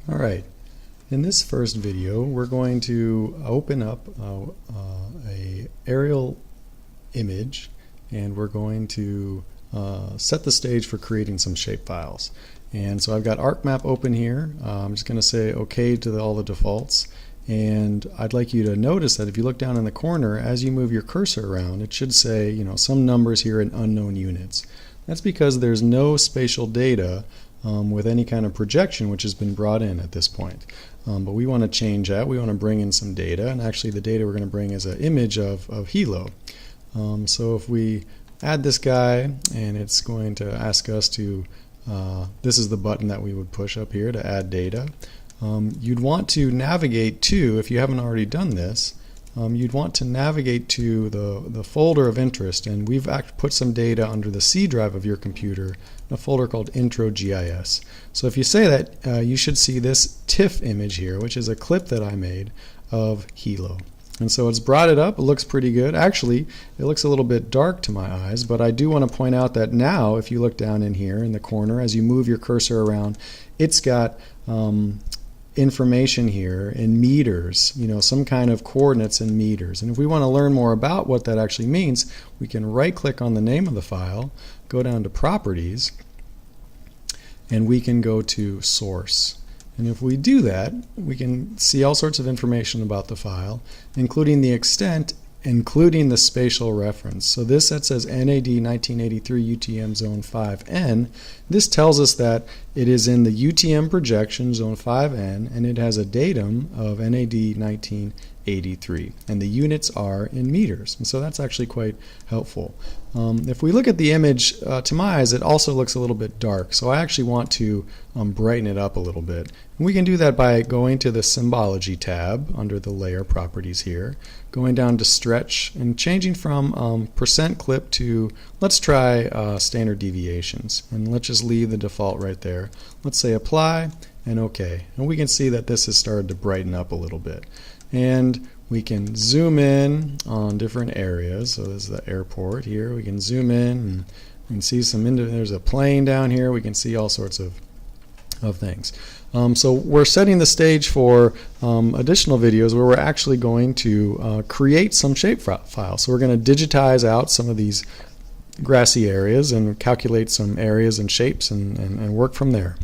All right, in this first video we're going to open up a aerial image, and we're going to set the stage for creating some shapefiles. And so I've got ArcMap open here. I'm just going to say OK to all the defaults, and I'd like you to notice that if you look down in the corner, as you move your cursor around, it should say, you know, some numbers here in unknown units. That's because there's no spatial data with any kind of projection which has been brought in at this point. But we want to change that. We want to bring in some data, and actually the data we're going to bring is an image of Hilo. So if we add this guy, and it's going to ask us to, this is the button that we would push up here to add data. You'd want to navigate to, if you haven't already done this, you'd want to navigate to the folder of interest, and we've put some data under the C drive of your computer in a folder called Intro GIS. So if you say that, you should see this TIFF image here, which is a clip that I made of Hilo. And so it's brought it up. It looks pretty good. Actually, it looks a little bit dark to my eyes, but I do want to point out that now, if you look down in here in the corner, as you move your cursor around, it's got information here in meters, you know, some kind of coordinates in meters. And if we want to learn more about what that actually means, we can right click on the name of the file, go down to properties, and we can go to source. And if we do that, we can see all sorts of information about the file, including the extent, including the spatial reference. So this that says NAD 1983 UTM zone 5N, this tells us that it is in the UTM projection zone 5N, and it has a datum of NAD 1983, and the units are in meters. And so that's actually quite helpful. If we look at the image, to my eyes, it also looks a little bit dark, so I actually want to brighten it up a little bit. And we can do that by going to the Symbology tab under the layer properties here, going down to stretch, and changing from percent clip to, let's try standard deviations, and let's just leave the default right there. Let's say apply and OK, and we can see that this has started to brighten up a little bit. And we can zoom in on different areas. So this is the airport here. We can zoom in and we can see there's a plane down here. We can see all sorts of things. So we're setting the stage for additional videos where we're actually going to create some shape files. So we're going to digitize out some of these grassy areas and calculate some areas and shapes and work from there.